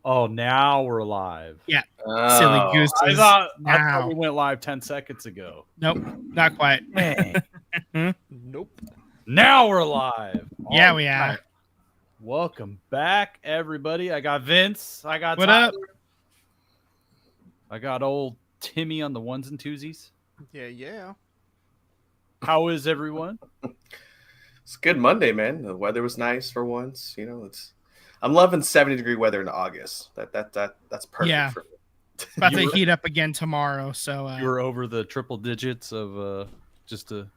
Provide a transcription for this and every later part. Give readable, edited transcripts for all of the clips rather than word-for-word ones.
Oh, now we're live. Yeah. Silly Oh, gooses. I thought Now. we went live 10 seconds ago. Nope. Not quite. Dang. Nope. Now we're live. Yeah, All we are. right. Welcome back, everybody. I got Vince. I got What Tyler. up? I got old Timmy on the ones and twosies. Yeah. How is everyone? it's a good Monday, man. The weather was nice for once. I'm loving 70-degree weather in August. That's perfect Yeah. for me. It's about to You were- heat up again tomorrow. So You were over the triple digits of just a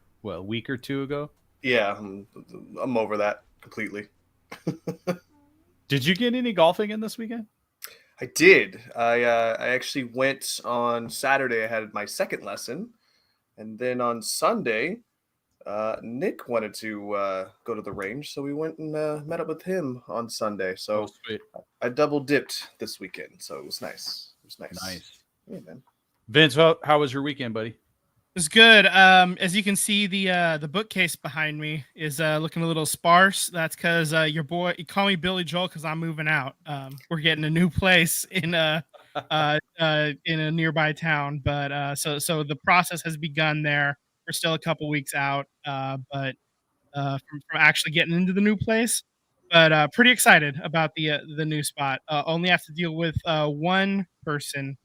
week or two ago. Yeah, I'm over that completely. Did you get any golfing in this weekend? I did. I actually went on Saturday. I had my second lesson, and then on Sunday, Nick wanted to go to the range, so we went and met up with him on Sunday. So sweet. I double dipped this weekend, so it was nice. Nice. Yeah, man. Vince, how was your weekend, buddy? it's good. As you can see, the bookcase behind me is looking a little sparse. That's because your boy, you call me Billy Joel because I'm moving out. We're getting a new place in a nearby town, but so the process has begun there. We're still a couple weeks out, but from actually getting into the new place. But pretty excited about the new spot. Only have to deal with one person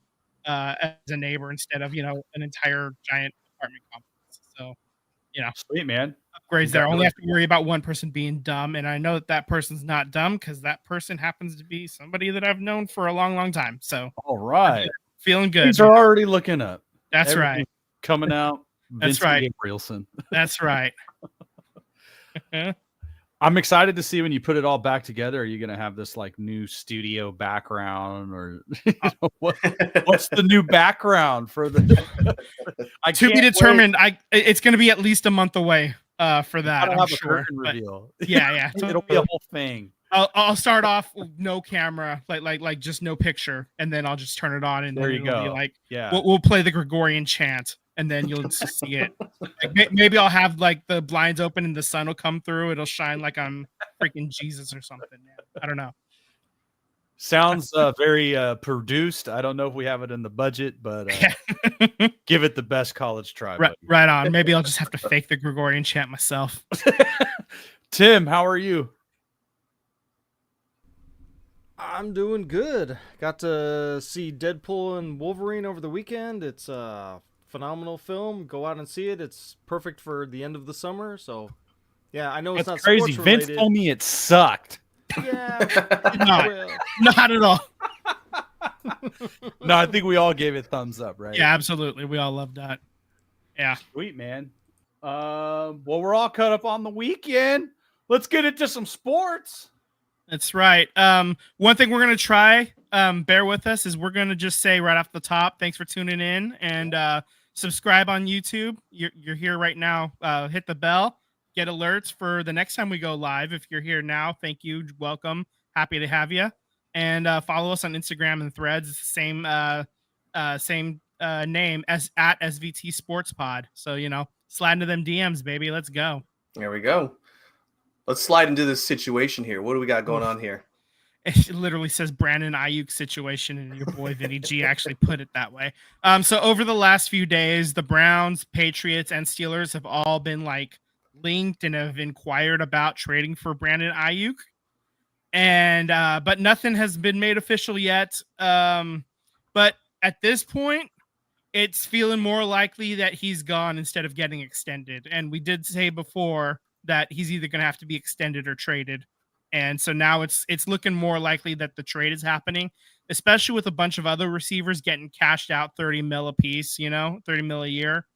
as a neighbor instead of an entire giant apartment complex. So Sweet, man. upgrades there. Only have to worry about one person being dumb, and I know that person's not dumb because that person happens to be somebody that I've known for a long, long time. So All right. feeling good. Things are already looking up. That's Everything's right. Coming out. That's Vincent right. Gabrielson. That's right. I'm excited to see when you put it all back together. Are you going to have this like new studio background or what's the new background for the To be determined. It's going to be at least a month away for that. I'll I'm have sure. a curtain reveal. Yeah. It'll be a whole thing. I'll start off with no camera, like just no picture, and then I'll just turn it on, and There then you it'll be go. like Yeah. we'll play the Gregorian chant, and then you'll just see it. Like, maybe I'll have like the blinds open and the sun will come through. It'll shine like I'm freaking Jesus or something. Man. I don't know. Sounds very produced. I don't know if we have it in the budget, but give it the best college try. Right on. Maybe I'll just have to fake the Gregorian chant myself. Tim, how are you? I'm doing good. Got to see Deadpool and Wolverine over the weekend. It's a phenomenal film. Go out and see it. It's perfect for the end of the summer. So, yeah, I know it's That's not crazy. sports Vince related. told me it sucked. Yeah. Not at all. No, I think we all gave it thumbs up, right? Yeah, absolutely. We all love that. Yeah. Sweet, man. Well, we're all caught up on the weekend. Let's get into some sports. That's right. One thing we're gonna try, bear with us, is we're gonna just say right off the top, thanks for tuning in and subscribe on YouTube. You're here right now. Hit the bell, get alerts for the next time we go live. If you're here now, thank you, welcome, happy to have you. And follow us on Instagram and Threads. It's the same name as at SVT Sports Pod. So slide into them DMs, baby. Let's go. There we go. Let's slide into this situation here. What do we got going on here? It literally says Brandon Ayuk situation, and your boy Vinny G actually put it that way. So over the last few days, the Browns, Patriots, and Steelers have all been like linked and have inquired about trading for Brandon Ayuk, and but nothing has been made official yet. But at this point, it's feeling more likely that he's gone instead of getting extended. And we did say before that he's either going to have to be extended or traded. And so now it's looking more likely that the trade is happening, especially with a bunch of other receivers getting cashed out 30 mil a piece, 30 mil a year.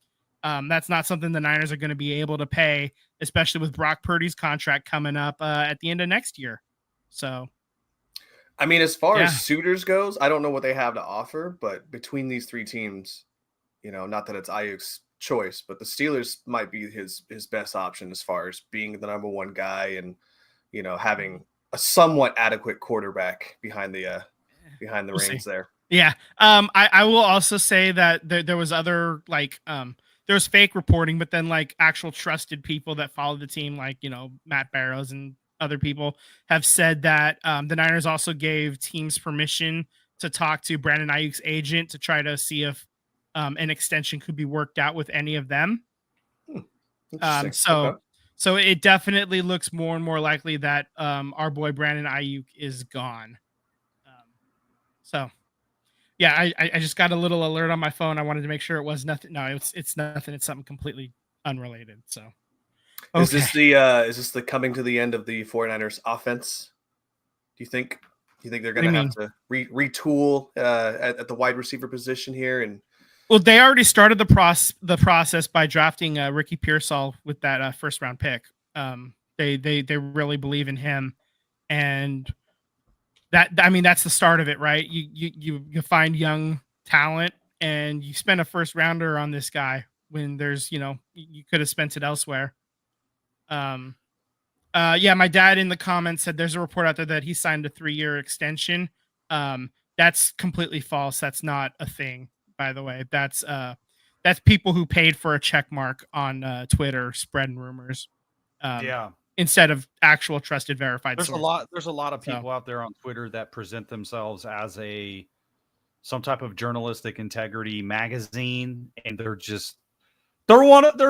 That's not something the Niners are going to be able to pay, especially with Brock Purdy's contract coming up at the end of next year. So, I mean, as far as suitors goes, I don't know what they have to offer, but between these three teams, not that it's Ayuk's choice, but the Steelers might be his best option as far as being the number one guy and having a somewhat adequate quarterback behind the reins there. Yeah. I will also say that there was other there was fake reporting, but then like actual trusted people that follow the team, like Matt Barrows and other people have said that the Niners also gave teams permission to talk to Brandon Ayuk's agent to try to see if an extension could be worked out with any of them. Interesting. So it definitely looks more and more likely that our boy Brandon Ayuk is gone. So yeah, I just got a little alert on my phone. I wanted to make sure it was nothing. No, it's nothing. It's something completely unrelated. So okay. Is this the coming to the end of the 49ers offense? Do you think they're going to have to retool at the wide receiver position here? And well, they already started the process by drafting Ricky Pearsall with that first round pick. They really believe in him, and that's the start of it, right? You find young talent, and you spend a first rounder on this guy when there's you could have spent it elsewhere. My dad in the comments said there's a report out there that he signed a 3-year extension. That's completely false. That's not a thing, by the way. That's people who paid for a check mark on Twitter spreading rumors. Instead of actual trusted verified sources. There's a lot of people out there on Twitter that present themselves as some type of journalistic integrity magazine, and they're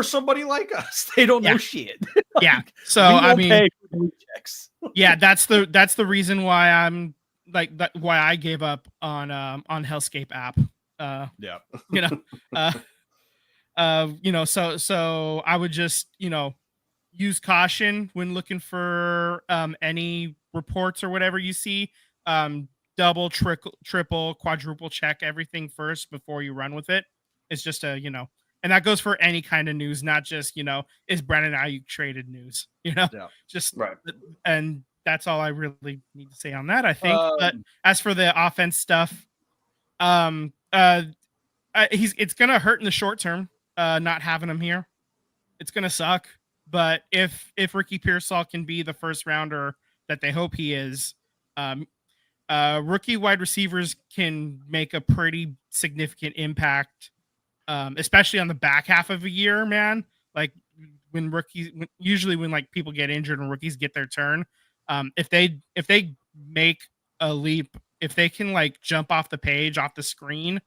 somebody like us. They don't know shit. Yeah. So yeah, that's the reason why I'm why I gave up on Hellscape app. So I would just, use caution when looking for any reports or whatever you see. Double, triple, quadruple check everything first before you run with it. It's just and that goes for any kind of news, not just, is Brandon Ayuk traded news, just right. And that's all I really need to say on that, I think. But as for the offense stuff, it's going to hurt in the short term, not having him here. It's going to suck. But if Ricky Pearsall can be the first rounder that they hope he is, rookie wide receivers can make a pretty significant impact, especially on the back half of a year, man. Like usually when like people get injured and rookies get their turn, if they make a leap, if they can like jump off the page, off the screen,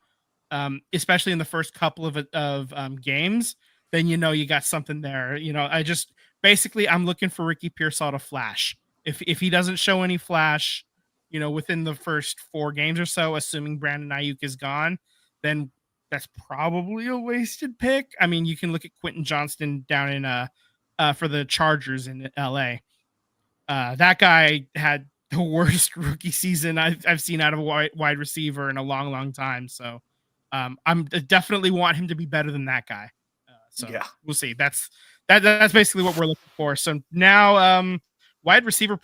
especially in the first couple of games, then you got something there. I'm looking for Ricky Pearsall to flash. If he doesn't show any flash, within the first 4 games or so, assuming Brandon Ayuk is gone, then that's probably a wasted pick. I mean, you can look at Quentin Johnston down in for the Chargers in LA. That guy had the worst rookie season I've seen out of a wide receiver in a long, long time. So I'm definitely want him to be better than that guy. We'll see. That's basically what we're looking for. So now wide receiver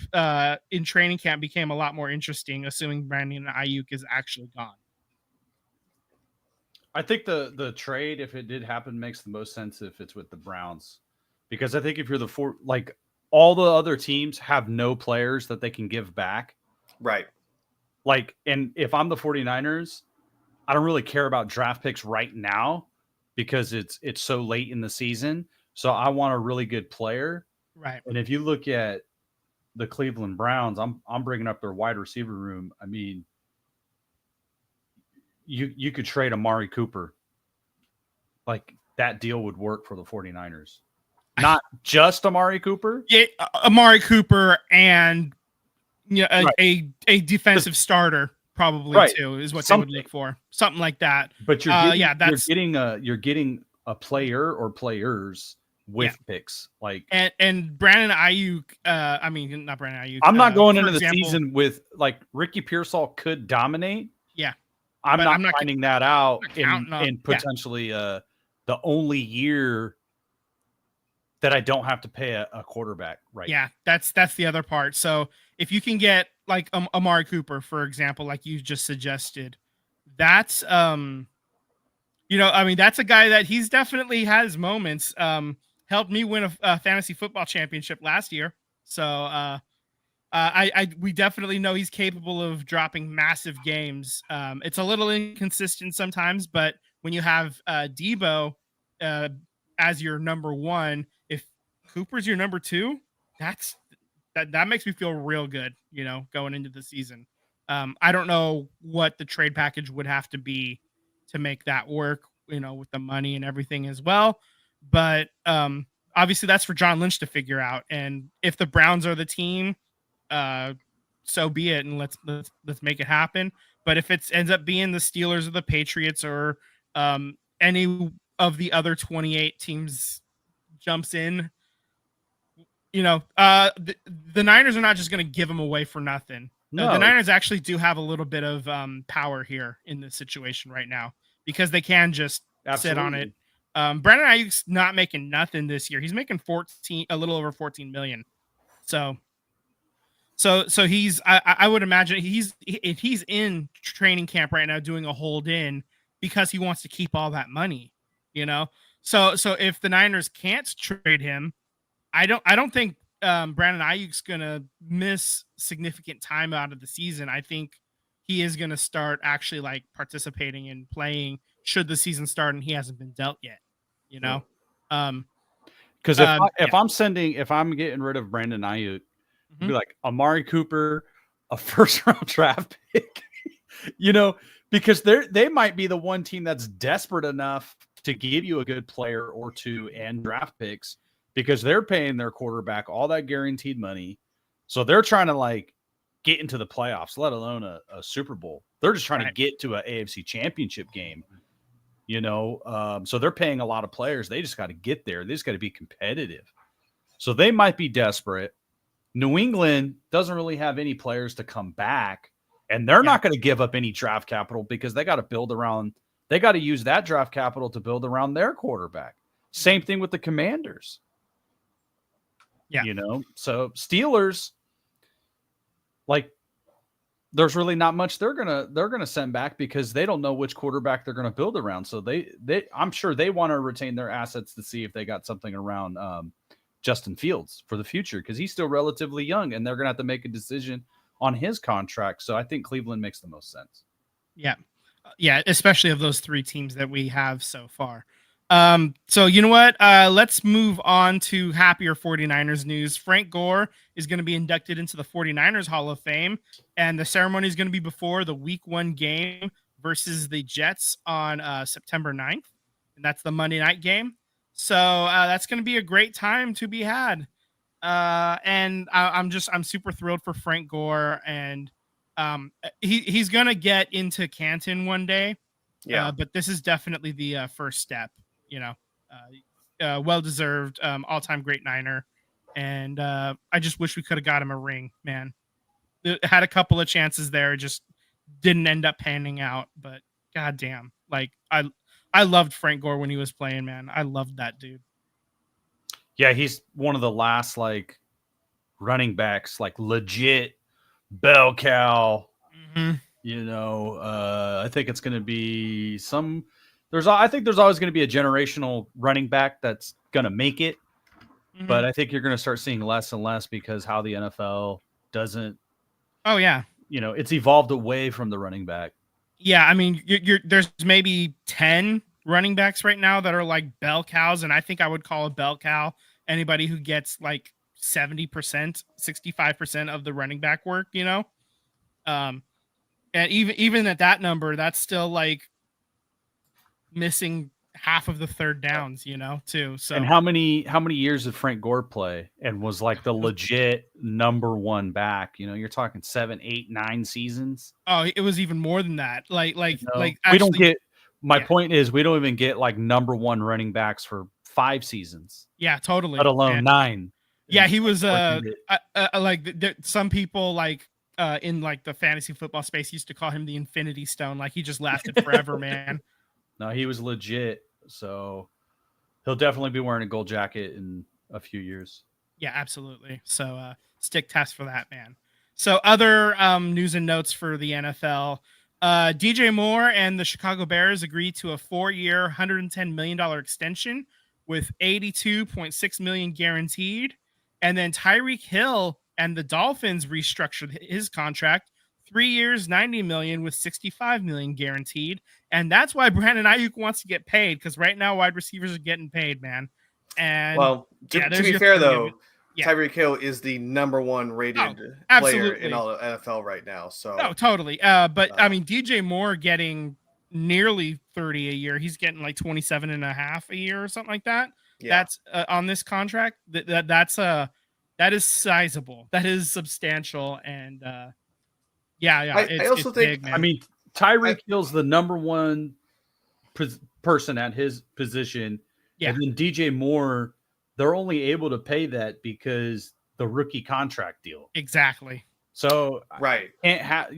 in training camp became a lot more interesting, assuming Brandon Ayuk is actually gone. I think the trade, if it did happen, makes the most sense if it's with the Browns, because I think if you're all the other teams have no players that they can give back. Right. And if I'm the 49ers, I don't really care about draft picks right now because it's so late in the season. So I want a really good player. Right. And if you look at the Cleveland Browns, I'm bringing up their wide receiver room. I mean, you could trade Amari Cooper. Like that deal would work for the 49ers. Not just Amari Cooper. Yeah, Amari Cooper and a defensive starter probably too is what they would look for. Something like that. But you're getting a player or players with picks and Brandon Ayuk. Not Brandon Ayuk. I'm not going into the season with Ricky Pearsall could dominate. Yeah, I'm not finding that out in potentially the only year that I don't have to pay a quarterback. Right. Yeah, that's the other part. So if you can get like Amari Cooper, for example, like you just suggested, that's that's a guy that he's definitely has moments. Helped me win a fantasy football championship last year. So we definitely know he's capable of dropping massive games. It's a little inconsistent sometimes, but when you have Debo as your number 1, if Cooper's your number 2, that makes me feel real good, going into the season. I don't know what the trade package would have to be to make that work, with the money and everything as well. But obviously that's for John Lynch to figure out. And if the Browns are the team, so be it, and let's make it happen. But if it ends up being the Steelers or the Patriots or any of the other 28 teams jumps in, the Niners are not just going to give them away for nothing. No, the Niners actually do have a little bit of power here in this situation right now because they can just sit on it. Brandon Ayuk's not making nothing this year. He's making a little over 14 million. So he's, I would imagine if he's in training camp right now doing a hold in because he wants to keep all that money, So if the Niners can't trade him, I don't think Brandon Ayuk's gonna miss significant time out of the season. I think he is gonna start actually like participating and playing should the season start and he hasn't been dealt yet. Because if I'm getting rid of Brandon Ayuk, it'd be like Amari Cooper, a first round draft pick, because they might be the one team that's desperate enough to give you a good player or two and draft picks because they're paying their quarterback all that guaranteed money. So they're trying to like get into the playoffs, let alone a Super Bowl. They're just trying to get to an AFC championship game, so they're paying a lot of players. They just got to get there. They just got to be competitive. So they might be desperate. New England doesn't really have any players to come back, and they're not going to give up any draft capital because they got to use that draft capital to build around their quarterback. Same thing with the Commanders. Yeah. So Steelers, like, there's really not much they're gonna send back because they don't know which quarterback they're gonna build around. So I'm sure they want to retain their assets to see if they got something around Justin Fields for the future because he's still relatively young and they're gonna have to make a decision on his contract. So I think Cleveland makes the most sense. Yeah, especially of those three teams that we have so far. So you know what? Let's move on to happier 49ers news. Frank Gore is going to be inducted into the 49ers Hall of Fame, and the ceremony is going to be before the Week 1 game versus the Jets on September 9th, and that's the Monday night game. So that's going to be a great time to be had. And I'm super thrilled for Frank Gore, and he's going to get into Canton one day. Yeah, but this is definitely the first step. Well-deserved, all-time great Niner. And I just wish we could have got him a ring, man. It had a couple of chances there, just didn't end up panning out. But goddamn, like I loved Frank Gore when he was playing, man. I loved that dude. Yeah, he's one of the last like running backs, like legit bell cow. I think it's going to be I think there's always going to be a generational running back that's going to make it. But I think you're going to start seeing less and less because how the NFL doesn't. Oh, yeah. It's evolved away from the running back. Yeah, I mean, there's maybe 10 running backs right now that are like bell cows. And I think I would call a bell cow anybody who gets like 70%, 65% of the running back work, And even at that number, that's still like missing half of the third downs, too. So and how many years did Frank Gore play and was like the legit number one back? You're talking 7, 8, 9 seasons. Oh, it was even more than that. Like actually, we don't get. My point is, we don't even get like number one running backs for 5 seasons. Yeah, totally. Let alone 9. Yeah, he was some people like in like the fantasy football space used to call him the Infinity Stone. Like he just lasted forever, man. No, he was legit. So he'll definitely be wearing a gold jacket in a few years. Yeah, absolutely. So stick test for that, man. So other news and notes for the NFL. DJ Moore and the Chicago Bears agreed to a 4-year, $110 million extension with $82.6 million guaranteed. And then Tyreek Hill and the Dolphins restructured his contract 3 years, $90 million with $65 million guaranteed. And that's why Brandon Ayuk wants to get paid because right now wide receivers are getting paid, man. And to be fair, though, Yeah. Tyreek Hill is the number one rated player absolutely. in all of NFL right now. So No, totally. But I mean, DJ Moore getting nearly 30 a year. He's getting like 27 and a half a year or something like that. yeah, That's on this contract. That is sizable. That is substantial. And I it's also think big, man. I mean, Tyreek Hill's the number one person at his position. Yeah. And then DJ Moore, they're only able to pay that because the rookie contract deal. Exactly. So right. can't have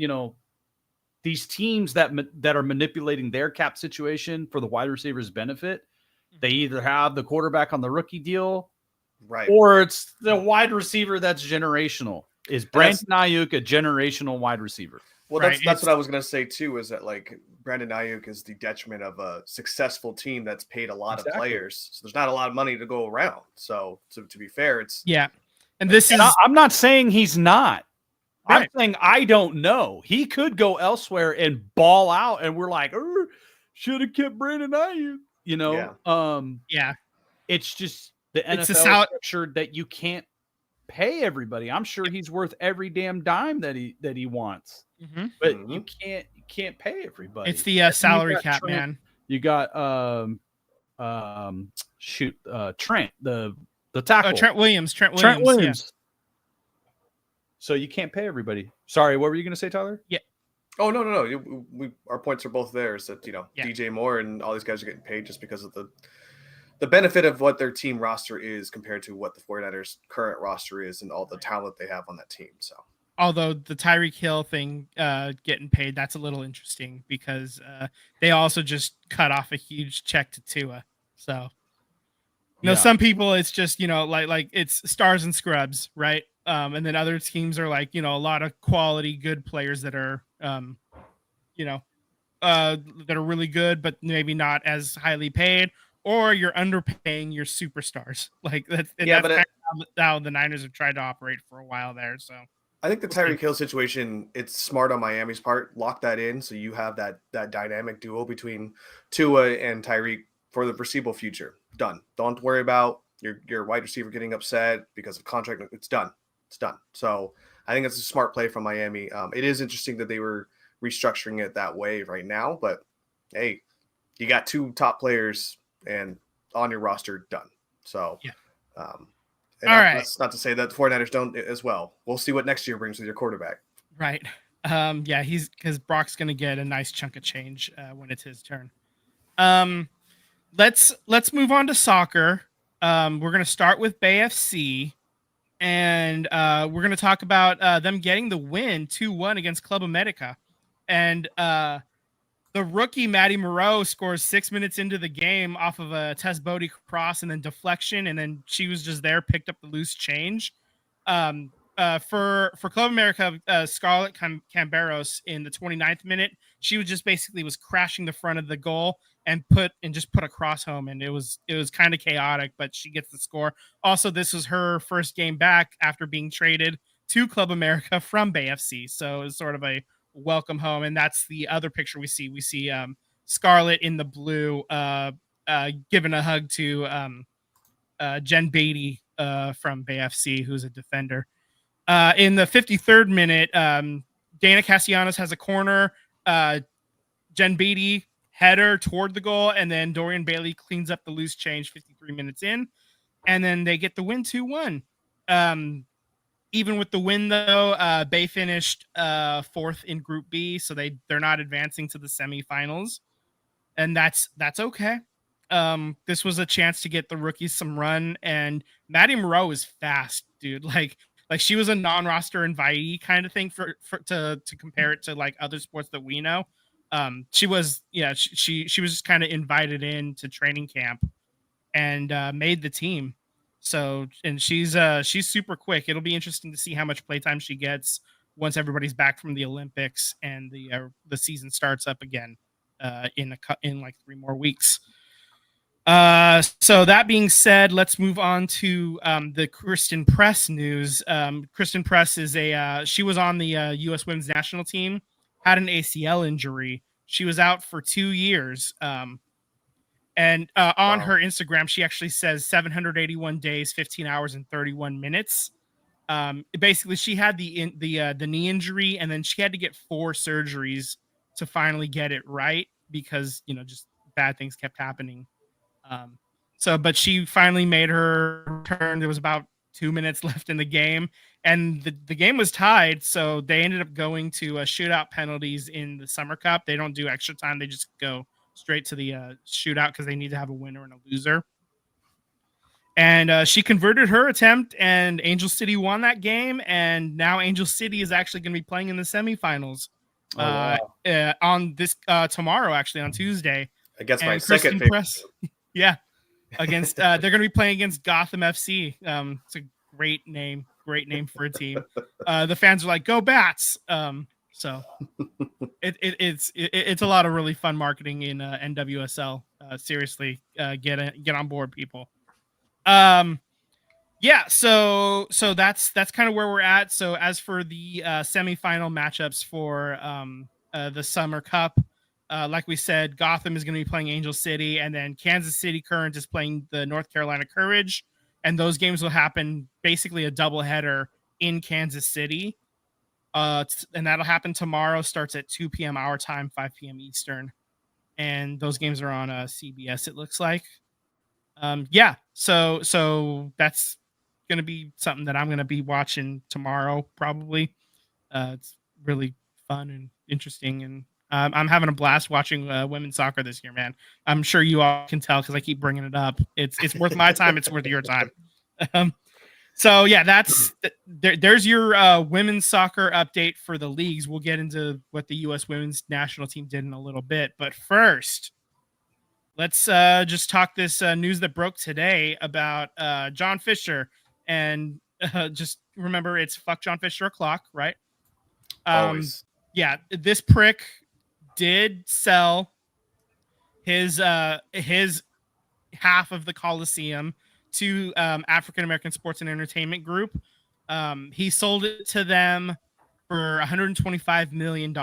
these teams that are manipulating their cap situation for the wide receivers' benefit. They either have the quarterback on the rookie deal, right, or it's the wide receiver that's generational. Is Brandon Ayuk a generational wide receiver? Well, Right, that's what I was going to say too. Is that like Brandon Ayuk is the detriment of a successful team that's paid a lot of players, so there's not a lot of money to go around. So to be fair, it's and this is I'm not saying he's not. Right. I'm saying I don't know. He could go elsewhere and ball out, and we're like, should have kept Brandon Ayuk. It's just the NFL structure that you can't pay everybody. I'm sure he's worth every damn dime that he wants, but you can't pay everybody. It's the salary cap, Trent, man. You got Trent, the tackle, Trent Williams. Yeah. So you can't pay everybody. Sorry, what were you going to say, Tyler? Yeah. Oh no. Our points are both there. Is that DJ Moore and all these guys are getting paid just because of the benefit of what their team roster is compared to what the 49ers current roster is and all the talent they have on that team. So although the Tyreek Hill thing getting paid, that's a little interesting because they also just cut off a huge check to Tua. So some people it's just like it's stars and scrubs, right? And then other teams are like a lot of quality good players that are that are really good but maybe not as highly paid, or you're underpaying your superstars. Like that's how the Niners have tried to operate for a while there. So I think the Tyreek Hill situation, it's smart on Miami's part. Lock that in so you have that dynamic duo between Tua and Tyreek for the foreseeable future. Done. Don't worry about your wide receiver getting upset because of contract. It's done. It's done. So I think it's a smart play from Miami. It is interesting that they were restructuring it that way right now, but hey, you got two top players and on your roster done. So that's not to say that the 49ers don't as well. We'll see what next year brings with your quarterback. Right. He's because Brock's going to get a nice chunk of change when it's his turn. Let's move on to soccer. We're going to start with Bay FC, and we're going to talk about them getting the win 2-1 against Club America. And the rookie Matty Moreau scores 6 minutes into the game off of a Tess Bodie cross and then deflection, and then she was just there, picked up the loose change. For Club America, Scarlett Camberos in the 29th minute, she was crashing the front of the goal and put a cross home, and it was kind of chaotic, but she gets the score. Also, this was her first game back after being traded to Club America from Bay FC, so it was sort of a welcome home. And that's the other picture we see. We see Scarlett in the blue giving a hug to Jen Beatty from Bay FC, who's a defender. In the 53rd minute, Dana Castellanos has a corner. Jen Beatty header toward the goal, and then Dorian Bailey cleans up the loose change 53 minutes in, and then they get the win 2-1. Even with the win, though, Bay finished fourth in Group B, so they're not advancing to the semifinals, and that's okay. This was a chance to get the rookies some run, and Maddie Moreau is fast, dude. Like she was a non-roster invitee kind of thing to compare it to like other sports that we know. She was just kind of invited into training camp and made the team. So, and she's super quick. It'll be interesting to see how much playtime she gets once everybody's back from the Olympics and the season starts up again in like 3 more weeks. So that being said, let's move on to the Kristen Press news. Kristen Press is she was on the U.S. women's national team, had an ACL injury. She was out for 2 years. And on Wow. her Instagram, she actually says 781 days, 15 hours, and 31 minutes. Basically, she had the knee injury, and then she had to get 4 surgeries to finally get it right because just bad things kept happening. But she finally made her turn. There was about 2 minutes left in the game, and the game was tied. So they ended up going to shootout penalties in the Summer Cup. They don't do extra time; they just go straight to the shootout because they need to have a winner and a loser. And she converted her attempt, and Angel City won that game. And now Angel City is actually going to be playing in the semifinals on this tomorrow, actually on Tuesday. Against my And second Kristen favorite. Press, yeah, against they're going to be playing against Gotham FC. It's a great name for a team. The fans are like, "Go Bats!" So it's a lot of really fun marketing in NWSL. Seriously, get on board, people. Yeah, so that's kind of where we're at. So as for the semifinal matchups for the Summer Cup, like we said, Gotham is going to be playing Angel City, and then Kansas City Current is playing the North Carolina Courage, and those games will happen basically a doubleheader in Kansas City. And that'll happen tomorrow. Starts at 2 p.m. our time, 5 p.m. Eastern, and those games are on CBS. It looks like. Yeah, so that's gonna be something that I'm gonna be watching tomorrow, probably. It's really fun and interesting, and I'm having a blast watching women's soccer this year, man. I'm sure you all can tell because I keep bringing it up. It's worth my time. It's worth your time. So yeah, there's your women's soccer update for the leagues. We'll get into what the U.S. women's national team did in a little bit, but first, let's just talk this news that broke today about John Fisher. And just remember, it's fuck John Fisher o'clock, right? Always. Yeah, this prick did sell his half of the Coliseum to African American Sports and Entertainment Group. He sold it to them for $125 million.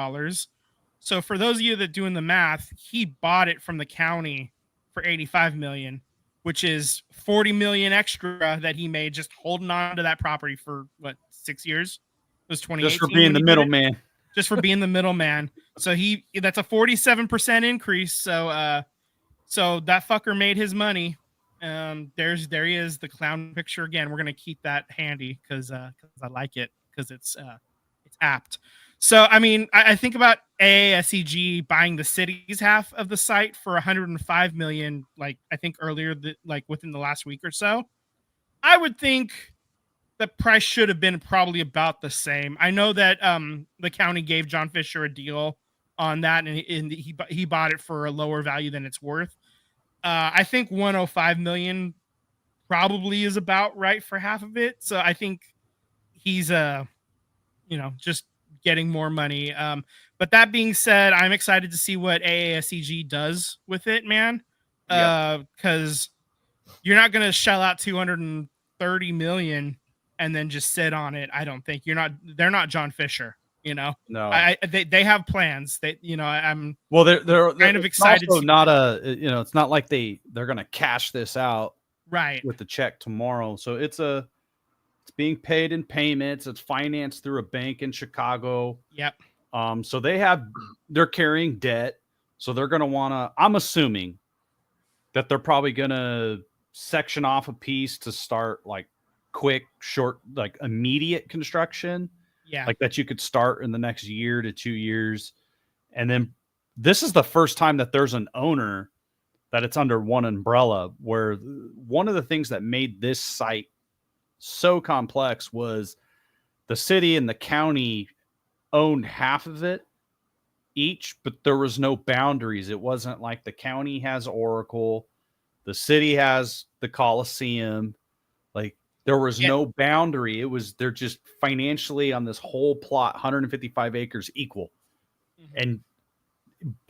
So for those of you that doing the math, he bought it from the county for $85 million, which is $40 million extra that he made just holding on to that property for 6 years? It was 2018 just for being the middleman. Just for being the middleman. So that's a 47% increase. So that fucker made his money. There he is, the clown picture again. We're gonna keep that handy because I like it because it's apt. So I mean, I think about AASEG buying the city's half of the site for $105 million. Like I think earlier, within the last week or so. I would think the price should have been probably about the same. I know that the county gave John Fisher a deal on that, and he bought it for a lower value than it's worth. I think $105 million probably is about right for half of it. So I think he's just getting more money. But that being said, I'm excited to see what AASEG does with it, man. Because you're not going to shell out $230 million and then just sit on it. I don't think they're not John Fisher. No, they have plans. I'm they're kind of excited. Also it's not like they're gonna cash this out right with the check tomorrow. So it's being paid in payments. It's financed through a bank in Chicago. Yep. So they're carrying debt. So they're gonna wanna. I'm assuming that they're probably gonna section off a piece to start like quick, short, like immediate construction. Yeah. Like that you could start in the next year to 2 years. And then this is the first time that there's an owner that it's under one umbrella, where one of the things that made this site so complex was the city and the county owned half of it each, but there was no boundaries. It wasn't like the county has Oracle, the city has the Coliseum. Like there was no boundary. They're just financially on this whole plot, 155 acres equal. Mm-hmm. And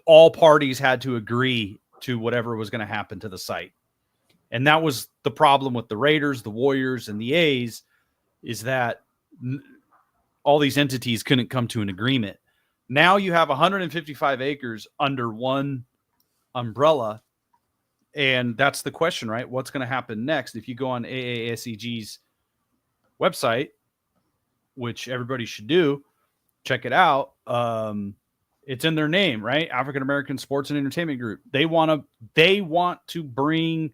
all parties had to agree to whatever was going to happen to the site. And that was the problem with the Raiders, the Warriors, and the A's, is that all these entities couldn't come to an agreement. Now you have 155 acres under one umbrella, And that's the question, right? What's going to happen next? If you go on AASEG's website, which everybody should do, check it out. It's in their name, right? African American Sports and Entertainment Group. They want to bring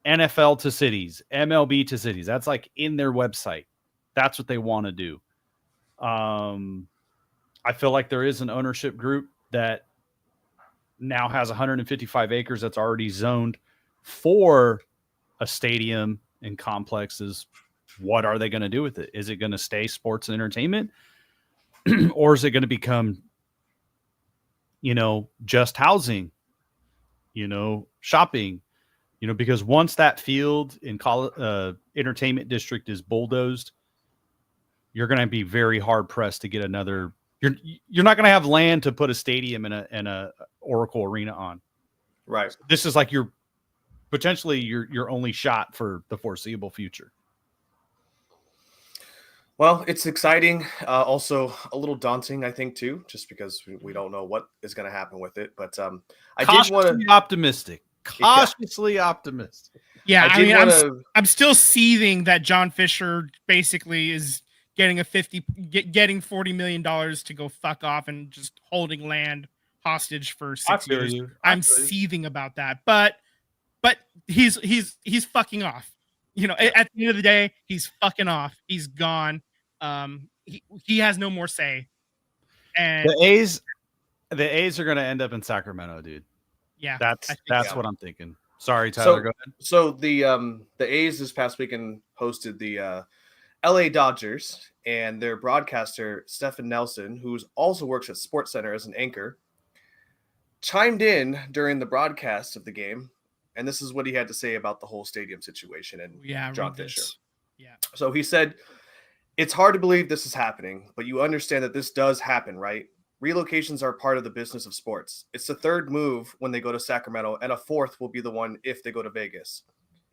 NFL to cities, MLB to cities. That's like in their website. That's what they want to do. I feel like there is an ownership group that now has 155 acres that's already zoned for a stadium and complexes. What are they going to do with it? Is it going to stay sports and entertainment? Or is it going to become, just housing, shopping, because once that field in entertainment district is bulldozed, you're going to be very hard pressed to get another. You're not going to have land to put a stadium and a Oracle Arena on. Right. This is like your only shot for the foreseeable future. Well, it's exciting. Also a little daunting, I think, too, just because we don't know what is going to happen with it. But I did want to optimistic. Cautiously optimistic. Yeah, I'm still seething that John Fisher basically is getting getting $40 million to go fuck off and just holding land hostage for 6 years. I'm seething about that, but he's fucking off. At the end of the day, he's fucking off. He's gone. He has no more say. And the A's are going to end up in Sacramento, dude. Yeah, that's what I'm thinking. Sorry, Tyler. Go ahead. So the A's this past weekend hosted the LA Dodgers, and their broadcaster Stephen Nelson, who also works at SportsCenter as an anchor, chimed in during the broadcast of the game, and this is what he had to say about the whole stadium situation and John Fisher. Yeah. So he said, "It's hard to believe this is happening, but you understand that this does happen, right? Relocations are part of the business of sports. It's the third move when they go to Sacramento, and a fourth will be the one if they go to Vegas.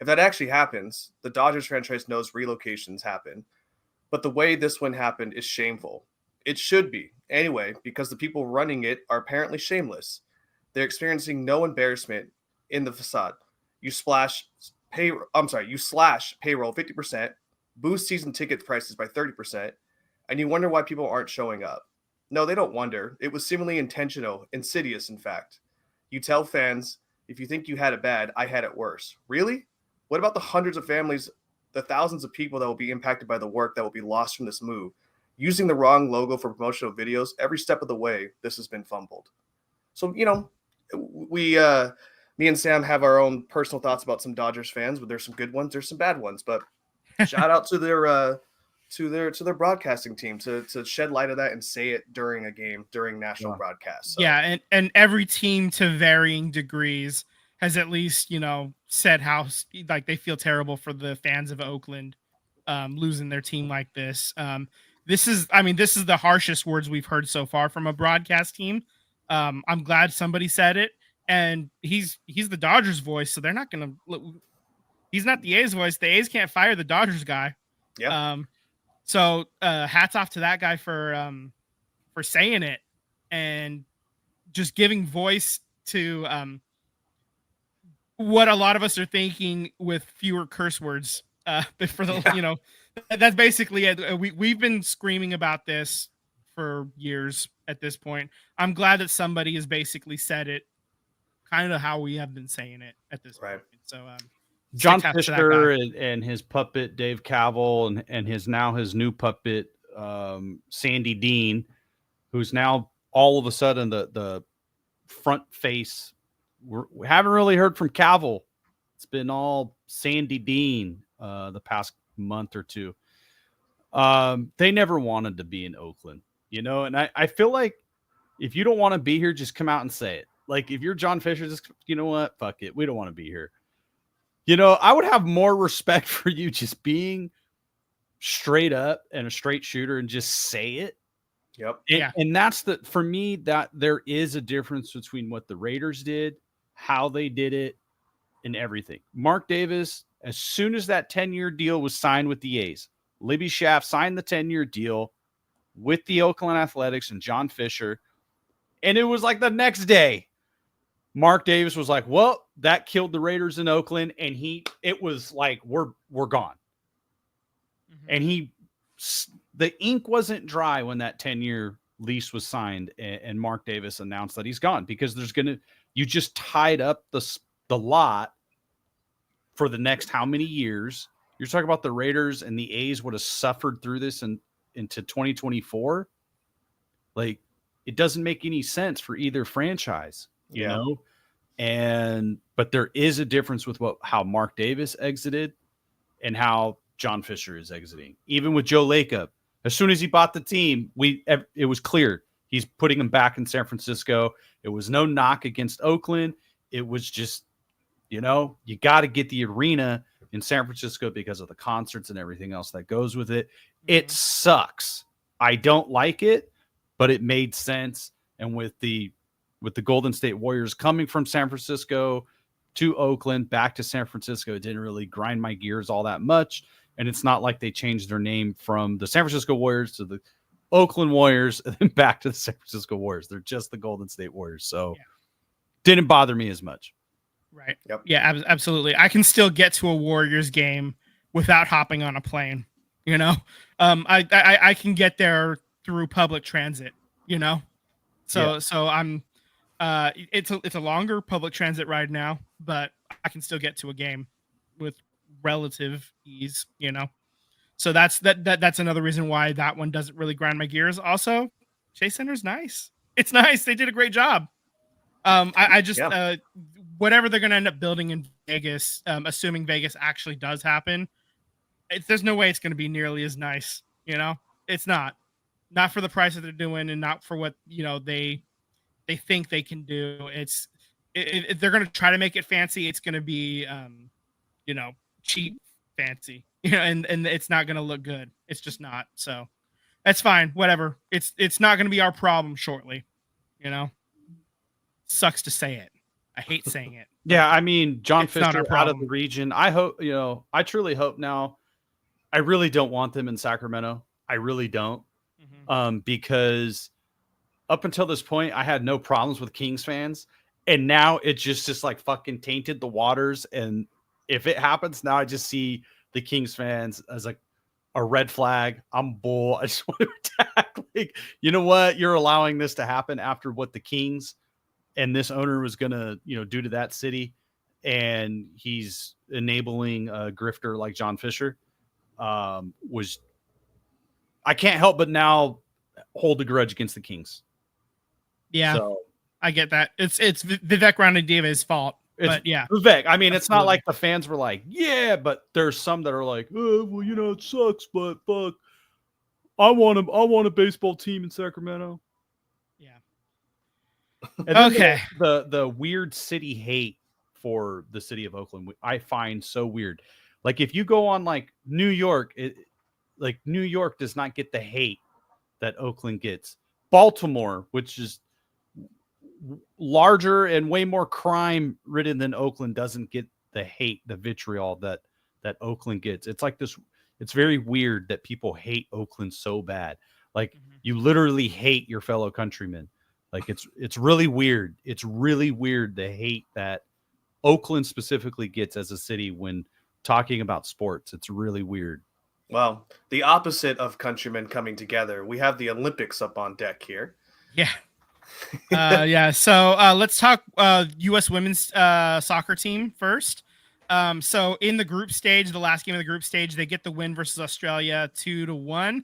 If that actually happens, the Dodgers franchise knows relocations happen, but the way this one happened is shameful. It should be, anyway, because the people running it are apparently shameless. They're experiencing no embarrassment in the facade. You slash payroll 50%, boost season ticket prices by 30%, and you wonder why people aren't showing up. No, they don't wonder. It was seemingly intentional, insidious, in fact. You tell fans, if you think you had it bad, I had it worse. Really? What about the hundreds of families, the thousands of people that will be impacted by the work that will be lost from this move? Using the wrong logo for promotional videos, every step of the way, this has been fumbled." So, me and Sam have our own personal thoughts about some Dodgers fans, but there's some good ones, there's some bad ones. But shout out to their broadcasting team to shed light of that and say it during a game, during national broadcast. So. Yeah, and every team to varying degrees has at least, said how they feel terrible for the fans of Oakland losing their team like this. This is the harshest words we've heard so far from a broadcast team. I'm glad somebody said it, and he's the Dodgers voice, so they're not going to. He's not the A's voice. The A's can't fire the Dodgers guy. Yeah. So hats off to that guy for saying it and just giving voice to what a lot of us are thinking with fewer curse words. But for the that's basically it. We've been screaming about this for years at this point. I'm glad that somebody has basically said it kind of how we have been saying it at this point. So John Fisher and his puppet Dave Cavill and his new puppet Sandy Dean, who's now all of a sudden the front face. We haven't really heard from Cavill. It's been all Sandy Dean the past month or two. They never wanted to be in Oakland, and I feel like if you don't want to be here, just come out and say it. Like if you're John Fisher, just, you know what? Fuck it. We don't want to be here. I would have more respect for you just being straight up and a straight shooter and just say it. Yep. And that's for me, that there is a difference between what the Raiders did, how they did it, and everything. Mark Davis, as soon as that 10-year deal was signed with the A's, Libby Schaff signed the 10-year deal with the Oakland Athletics and John Fisher. And it was like the next day, Mark Davis was like, well, that killed the Raiders in Oakland, and it was like we're gone. Mhm. And the ink wasn't dry when that 10-year lease was signed, and Mark Davis announced that he's gone, because you just tied up the lot for the next how many years. You're talking about the Raiders and the A's would have suffered through this into 2024. Like, it doesn't make any sense for either franchise, you know? But there is a difference with how Mark Davis exited and how John Fisher is exiting. Even with Joe Lacob, as soon as he bought the team, it was clear he's putting him back in San Francisco. It was no knock against Oakland. It was just, you got to get the arena in San Francisco because of the concerts and everything else that goes with it. It sucks. I don't like it, but it made sense. And with the Golden State Warriors coming from San Francisco to Oakland, back to San Francisco, it didn't really grind my gears all that much. And it's not like they changed their name from the San Francisco Warriors to the Oakland Warriors and then back to the San Francisco Warriors. They're just the Golden State Warriors. So didn't bother me as much. Right. Yep. Yeah, absolutely. I can still get to a Warriors game without hopping on a plane, I can get there through public transit, So I'm it's a longer public transit ride now, but I can still get to a game with relative ease, So that's another reason why that one doesn't really grind my gears. Also, Chase Center's nice. It's nice. They did a great job. I just whatever they're going to end up building in Vegas, assuming Vegas actually does happen, there's no way it's going to be nearly as nice. It's not for the price that they're doing, and not for what they think they can do. If they're going to try to make it fancy, it's going to be cheap fancy, and it's not going to look good. It's just not. So that's fine. Whatever. It's not going to be our problem shortly. Sucks to say it. I hate saying it. Yeah, I mean, John Fisher out of the region. I hope, I truly hope now. I really don't want them in Sacramento. I really don't. Because up until this point, I had no problems with Kings fans. And now it just like fucking tainted the waters. And if it happens, now I just see the Kings fans as like a red flag. I'm bull. I just want to attack. Like, you know what? You're allowing this to happen after what the Kings and this owner was going to, do to that city. And he's enabling a grifter like John Fisher. I can't help but now hold a grudge against the Kings. Yeah, so, I get that. It's Vivek Ranadive's fault. But yeah, Vivek. I mean, it's not like the fans were like, yeah, but there's some that are like, oh, well, it sucks, but fuck, I want a baseball team in Sacramento. And okay. The weird city hate for the city of Oakland, I find so weird. Like, if you go on like New York, New York does not get the hate that Oakland gets. Baltimore, which is larger and way more crime ridden than Oakland, doesn't get the hate, the vitriol that Oakland gets. It's like this. It's very weird that people hate Oakland so bad. Like, you literally hate your fellow countrymen. Like, it's really weird. It's really weird, the hate that Oakland specifically gets as a city when talking about sports. It's really weird. Well, the opposite of countrymen coming together, we have the Olympics up on deck here. Yeah. So let's talk U.S. women's soccer team first. So in the group stage, the last game of the group stage, they get the win versus Australia 2-1.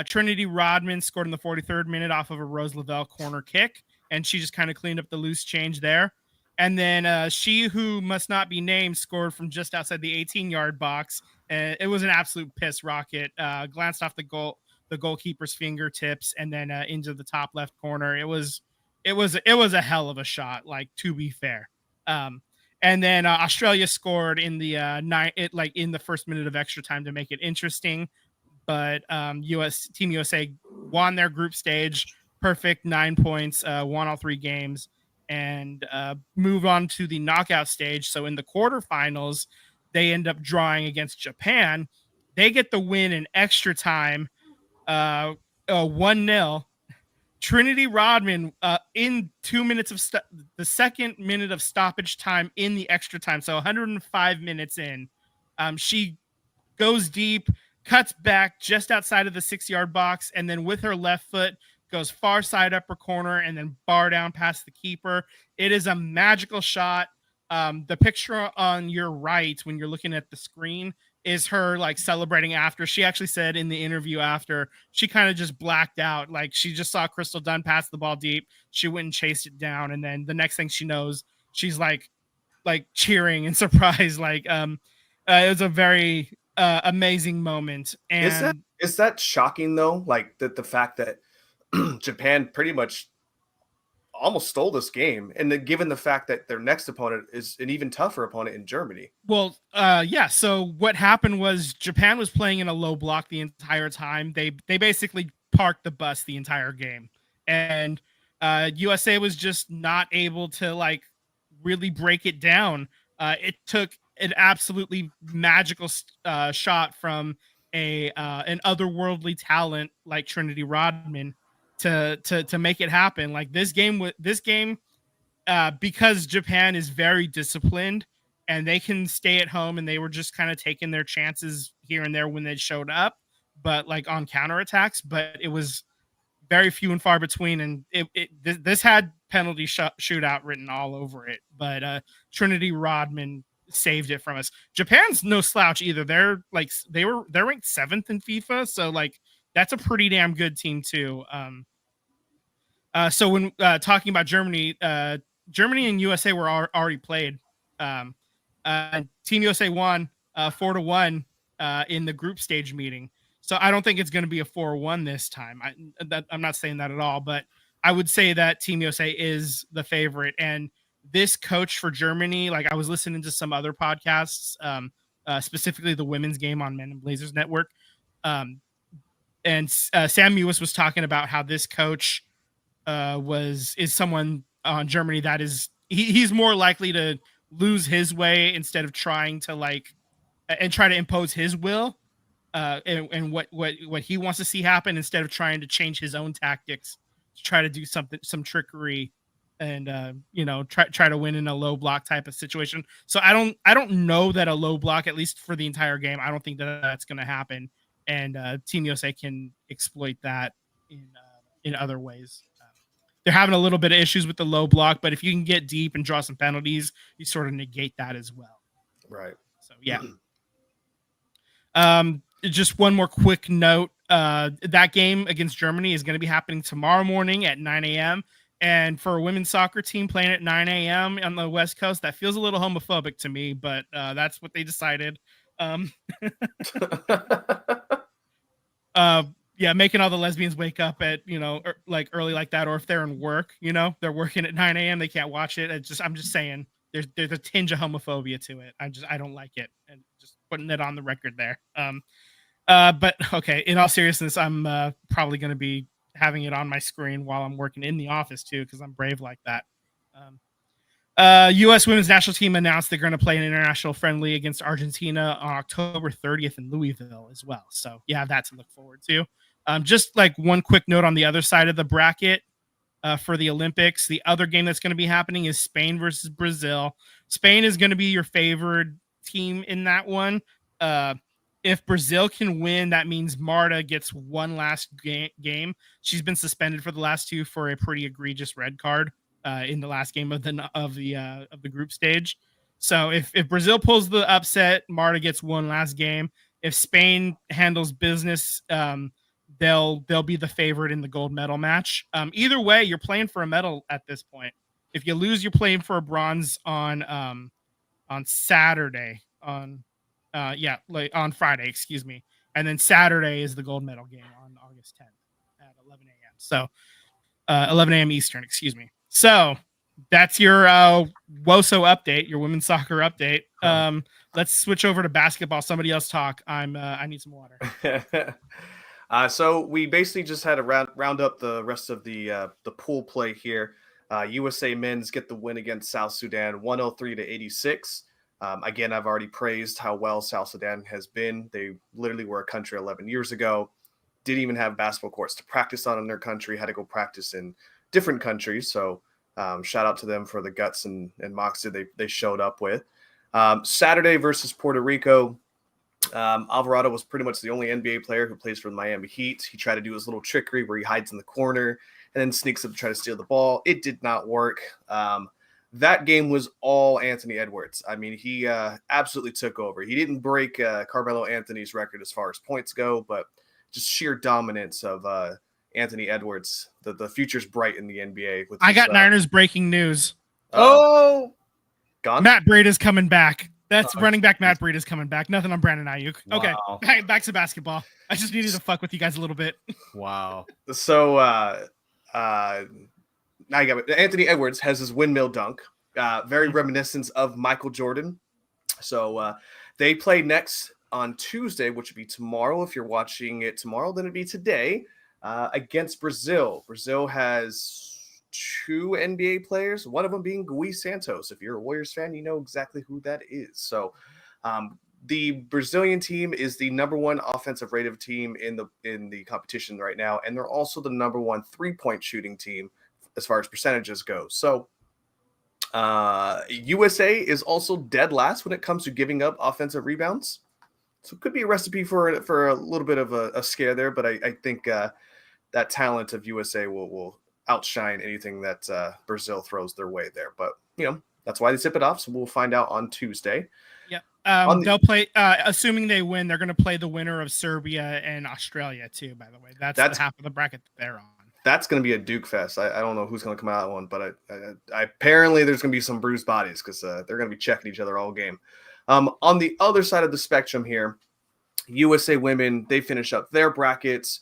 Trinity Rodman scored in the 43rd minute off of a Rose Lavelle corner kick, and she just kind of cleaned up the loose change there. And then she who must not be named scored from just outside the 18-yard box. It was an absolute piss rocket. Glanced off the goalkeeper's fingertips and then into the top left corner. It was a hell of a shot, like, to be fair. And then Australia scored in the in the first minute of extra time to make it interesting. But Team USA won their group stage, perfect 9 points, won all 3 games, and moved on to the knockout stage. So in the quarterfinals, they end up drawing against Japan. They get the win in extra time, 1-0. Trinity Rodman in 2 minutes of the second minute of stoppage time in the extra time, so 105 minutes in, she goes deep, cuts back just outside of the 6-yard box, and then with her left foot goes far side upper corner and then bar down past the keeper. It is a magical shot. The picture on your right when you're looking at the screen is her like celebrating after. She actually said in the interview after, she kind of just blacked out. Like she just saw Crystal Dunn pass the ball deep. She went and chased it down. And then the next thing she knows, she's like cheering and surprised. It was a very amazing moment. And is that shocking though? Like the fact that Japan pretty much almost stole this game, and then given the fact that their next opponent is an even tougher opponent in Germany. Well, yeah. So what happened was Japan was playing in a low block the entire time. They basically parked the bus the entire game, and USA was just not able to like really break it down. It took an absolutely magical shot from an otherworldly talent like Trinity Rodman to make it happen. Like this game, because Japan is very disciplined and they can stay at home, and they were just kind of taking their chances here and there when they showed up, but like on counterattacks. But it was very few and far between, and this had penalty shootout written all over it. But Trinity Rodman saved it from us. Japan's no slouch either. They're ranked 7th in FIFA, so like that's a pretty damn good team too. So when talking about Germany, Germany and USA were already played. Team USA won 4-1 in the group stage meeting. So I don't think it's going to be a 4-1 this time. I'm not saying that at all, but I would say that Team USA is the favorite. And this coach for Germany, like I was listening to some other podcasts, specifically the women's game on Men in Blazers Network. And Sam Mewis was talking about how this coach is someone on Germany that is he's more likely to lose his way instead of trying to like and try to impose his will and what he wants to see happen, instead of trying to change his own tactics to try to do some trickery and try to win in a low block type of situation. So I don't know that a low block, at least for the entire game, I don't think that that's going to happen, and Team USA can exploit that in other ways. They're having a little bit of issues with the low block, but if you can get deep and draw some penalties, you sort of negate that as well. Right. So yeah. Just one more quick note. That game against Germany is going to be happening tomorrow morning at 9 a.m. And for a women's soccer team playing at 9 a.m. on the West Coast, that feels a little homophobic to me, but that's what they decided. Yeah, making all the lesbians wake up at, like early like that, or if they're in work, they're working at 9 a.m. They can't watch it. I'm just saying there's a tinge of homophobia to it. I don't like it, and just putting it on the record there. But okay, in all seriousness, I'm probably going to be having it on my screen while I'm working in the office too, because I'm brave like that. U.S. women's national team announced they're going to play an international friendly against Argentina on October 30th in Louisville as well. So you have that to look forward to. Just like one quick note on the other side of the bracket for the Olympics, the other game that's going to be happening is Spain versus Brazil. Spain is going to be your favored team in that one. If Brazil can win, that means Marta gets one last game. She's been suspended for the last two for a pretty egregious red card in the last game of the group stage. So if Brazil pulls the upset, Marta gets one last game. If Spain handles business, they'll be the favorite in the gold medal match. Either way, you're playing for a medal at this point. If you lose, you're playing for a bronze on Saturday on Friday, excuse me. And then Saturday is the gold medal game on August 10th at 11 a.m. So 11 a.m. Eastern, excuse me. So that's your WOSO update, your women's soccer update. Let's switch over to basketball. Somebody else talk. I need some water. So we basically just had to round up the rest of the pool play here. USA men's get the win against South Sudan, 103-86. Again, I've already praised how well South Sudan has been. They literally were a country 11 years ago. didn't even have basketball courts to practice on in their country, had to go practice in different countries. So shout out to them for the guts and moxie they showed up with. Saturday versus Puerto Rico. Alvarado was pretty much the only NBA player who plays for the Miami Heat. He tried to do his little trickery where he hides in the corner and then sneaks up to try to steal the ball. It did not work. That game was all Anthony Edwards. I mean, he absolutely took over. He didn't break Carmelo Anthony's record as far as points go, but just sheer dominance of Anthony Edwards. The future's bright in the NBA. I got Niners breaking news. Oh, gone? Matt Breida's coming back. That's running back Matt Breida's coming back. Nothing on Brandon Ayuk. Okay, Wow. back to basketball. I just needed to fuck with you guys a little bit. Wow. So now you got Anthony Edwards has his windmill dunk, very reminiscent of Michael Jordan. So they play next on Tuesday, which would be tomorrow. If you're watching it tomorrow, then it'd be today against Brazil. Brazil has 2 NBA players, one of them being Gui Santos. If you're a Warriors fan, you know exactly who that is. So the Brazilian team is the number 1 offensive rated team in the competition right now, and they're also the number 1 3-point shooting team as far as percentages go. So USA is also dead last when it comes to giving up offensive rebounds. So it could be a recipe for a little bit of a scare there, but I think that talent of USA will outshine anything that Brazil throws their way there. But, that's why they zip it off. So we'll find out on Tuesday. Yeah. They'll play, assuming they win, they're going to play the winner of Serbia and Australia too, by the way. That's the half of the bracket that they're on. That's going to be a Duke fest. I don't know who's going to come out of that one, but I apparently there's going to be some bruised bodies because they're going to be checking each other all game. On the other side of the spectrum here, USA women, they finish up their brackets.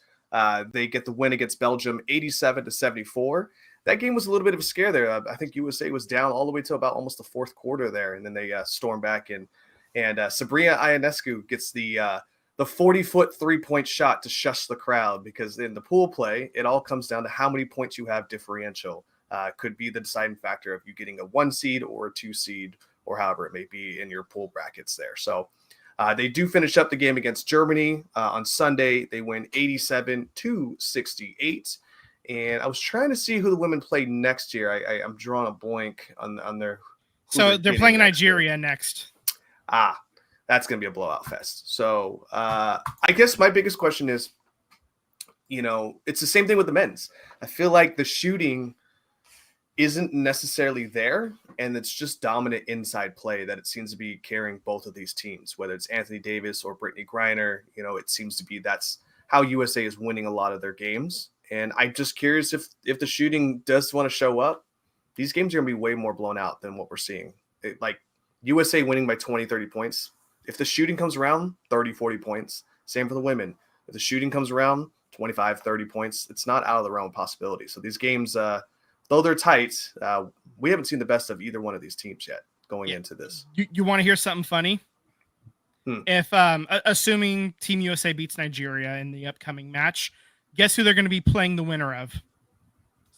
They get the win against Belgium, 87-74. That game was a little bit of a scare there. I think USA was down all the way to about almost the fourth quarter there, and then they stormed back in. And Sabrina Ionescu gets the 40-foot 3-point shot to shush the crowd, because in the pool play, it all comes down to how many points you have differential. Could be the deciding factor of you getting a 1 seed or a 2 seed, or however it may be in your pool brackets there. So they do finish up the game against Germany on Sunday. They win 87-68. And I was trying to see who the women play next year. I'm drawing a blank on their. So they're playing Nigeria next. That's going to be a blowout fest. So I guess my biggest question is, it's the same thing with the men's. I feel like the shooting isn't necessarily there, and it's just dominant inside play that it seems to be carrying both of these teams, whether it's Anthony Davis or Brittany Griner. It seems to be that's how USA is winning a lot of their games. And I'm just curious if the shooting does want to show up, these games are going to be way more blown out than what we're seeing. Like USA winning by 20, 30 points. If the shooting comes around, 30, 40 points. Same for the women. If the shooting comes around, 25, 30 points. It's not out of the realm of possibility. So these games, though they're tight, we haven't seen the best of either one of these teams yet going into this. You want to hear something funny? If assuming Team USA beats Nigeria in the upcoming match, guess who they're going to be playing the winner of?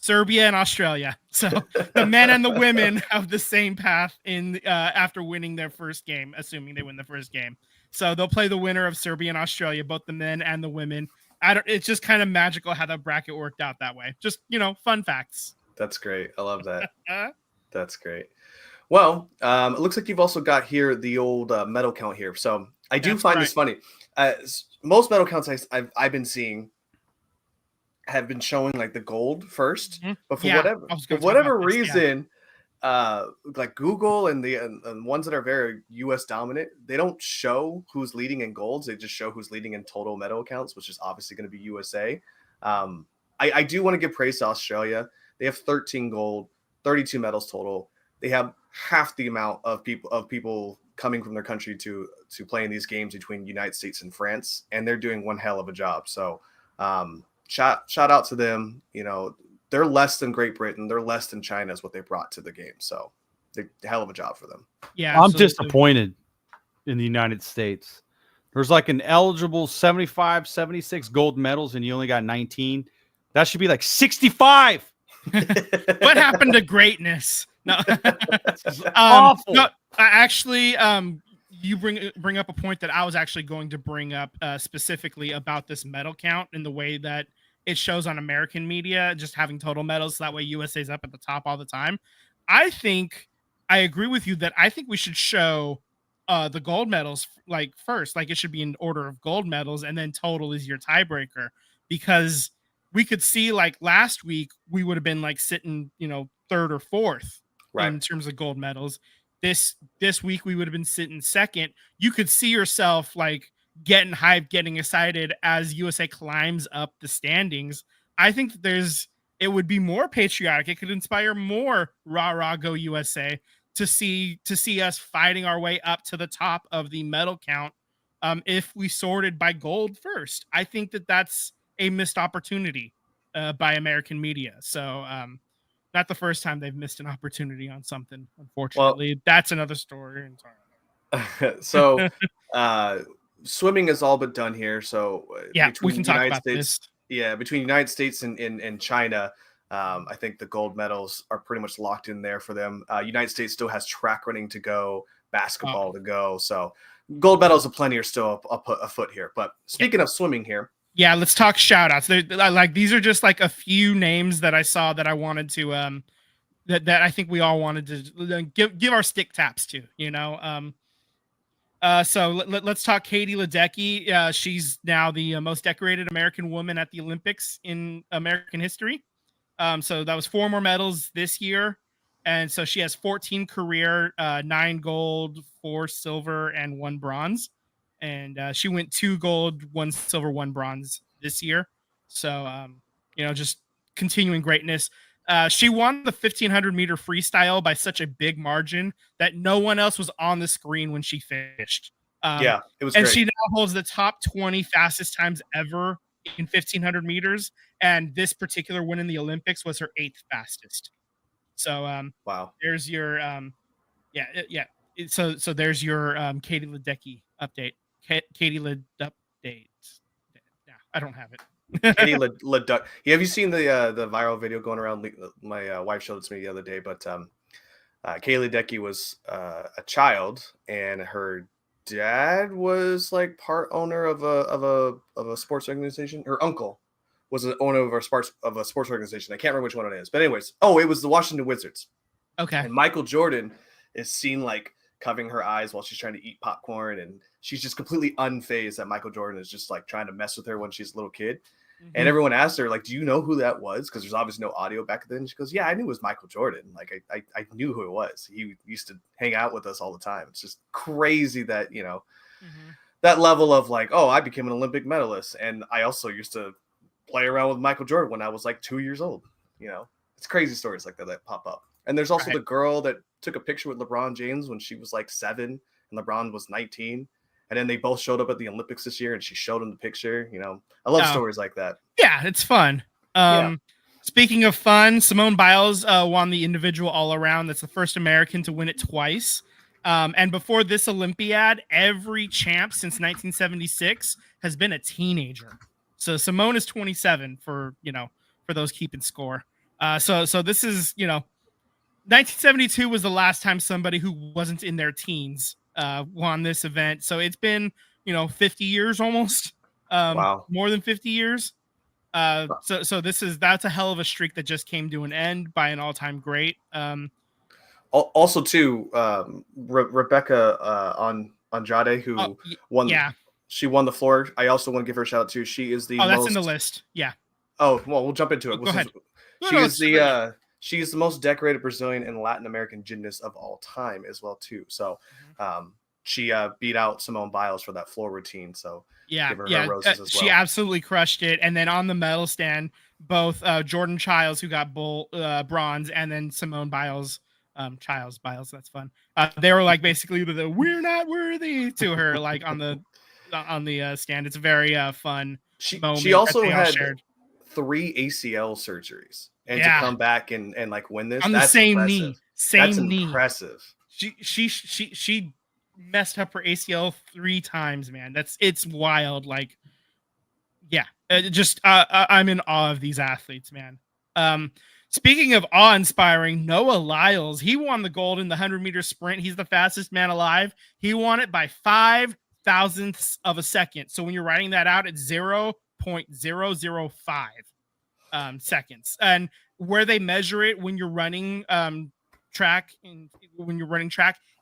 Serbia and Australia. So the men and the women have the same path in after winning their first game, assuming they win the first game. So they'll play the winner of Serbia and Australia, both the men and the women. It's just kind of magical how that bracket worked out that way. Just, fun facts. That's great. I love that. That's great. Well, it looks like you've also got here the old medal count here. So I do find this funny. Most medal counts I've been seeing have been showing like the gold first, but for whatever reason, like Google and the ones that are very US dominant, they don't show who's leading in golds. They just show who's leading in total medal counts, which is obviously going to be USA. I do want to give praise to Australia. They have 13 gold, 32 medals total. They have half the amount of people coming from their country to play in these games between United States and France, and they're doing one hell of a job. So shout out to them. They're less than Great Britain. They're less than China is what they brought to the game. So hell of a job for them. Yeah, I'm disappointed in the United States. There's like an eligible 75, 76 gold medals, and you only got 19. That should be like 65. What happened to greatness? No, awful. no, actually, you bring up a point that I was actually going to bring up specifically about this medal count and the way that it shows on American media, just having total medals. So that way USA's up at the top all the time. I agree with you that I think we should show the gold medals like first, like it should be in order of gold medals, and then total is your tiebreaker, because we could see like last week we would have been like sitting, third or fourth in terms of gold medals. This week we would have been sitting second. You could see yourself like getting hyped, getting excited as USA climbs up the standings. I think that it would be more patriotic. It could inspire more rah rah go USA to see us fighting our way up to the top of the medal count. If we sorted by gold first, I think that that's a missed opportunity by American media. So not the first time they've missed an opportunity on something, unfortunately. Well, that's another story. So swimming is all but done here. So yeah, we can talk about this. Yeah, between United States and China, I think the gold medals are pretty much locked in there for them. United States still has track running to go, basketball to go. So gold medals aplenty are still afoot here. But speaking of swimming here. Yeah, let's talk shout outs. Like these are just like a few names that I saw that I wanted to that I think we all wanted to give our stick taps to, So let's talk Katie Ledecky. She's now the most decorated American woman at the Olympics in American history. So that was 4 more medals this year. And so she has 14 career, 9 gold, 4 silver, and 1 bronze. And she went 2 gold, 1 silver, 1 bronze this year. So, just continuing greatness. She won the 1500 meter freestyle by such a big margin that no one else was on the screen when she finished. It was and great. She now holds the top 20 fastest times ever in 1500 meters. And this particular win in the Olympics was her 8th fastest. So, wow. There's your, So there's your Katie Ledecky update. Katie Led update. Yeah, I don't have it. Katie Leduc. Yeah, have you seen the viral video going around? My wife showed it to me the other day. But Katie Ledecky was a child, and her dad was like part owner of a sports organization. Her uncle was an owner of a sports organization. I can't remember which one it is. But anyways, it was the Washington Wizards. Okay. And Michael Jordan is seen like covering her eyes while she's trying to eat popcorn, and she's just completely unfazed that Michael Jordan is just like trying to mess with her when she's a little kid. Mm-hmm. And everyone asked her, like, do you know who that was? Because there's obviously no audio back then. She goes, yeah, I knew it was Michael Jordan. Like I knew who it was. He used to hang out with us all the time. It's just crazy that, that level of like, I became an Olympic medalist. And I also used to play around with Michael Jordan when I was like 2 years old. It's crazy stories like that pop up. And there's also the girl that took a picture with LeBron James when she was like 7 and LeBron was 19. And then they both showed up at the Olympics this year and she showed him the picture. I love stories like that. Yeah, it's fun. Speaking of fun, Simone Biles won the individual all around. That's the first American to win it twice. And before this Olympiad, every champ since 1976 has been a teenager. So Simone is 27 for those keeping score. So this is, 1972 was the last time somebody who wasn't in their teens won this event. So it's been, 50 years almost. Wow. More than 50 years. So that's a hell of a streak that just came to an end by an all-time great. Also too, Rebecca Andrade, who won. Yeah. She won the floor. I also want to give her a shout out too. She is the that's in the list. Yeah. Oh, well, we'll jump into it. Go ahead. She's the most decorated Brazilian and Latin American gymnast of all time as well too. So, she beat out Simone Biles for that floor routine. So give her her roses as well. She absolutely crushed it. And then on the medal stand, both Jordan Childs, who got bronze, and then Simone Biles, Biles. That's fun. They were like basically the "we're not worthy" to her, like on the stand. It's a very fun. She also had 3 ACL surgeries, and to come back and like win this on the same impressive. knee. That's impressive. She messed up her ACL 3 times, man. It's wild. Like, yeah, I'm in awe of these athletes, man. Speaking of awe-inspiring, Noah Lyles, he won the gold in the 100-meter sprint. He's the fastest man alive. He won it by 5 thousandths of a second. So when you're writing that out, it's 0.005 seconds. And where they measure it when you're running track,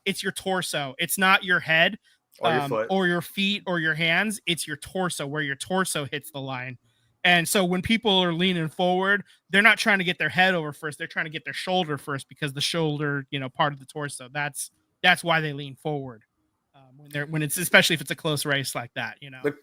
it's your torso. It's not your head or your foot or your feet or your hands. It's your torso, where your torso hits the line. And so when people are leaning forward, they're not trying to get their head over first. They're trying to get their shoulder first, because the shoulder, part of the torso. That's why they lean forward when it's, especially if it's a close race like that.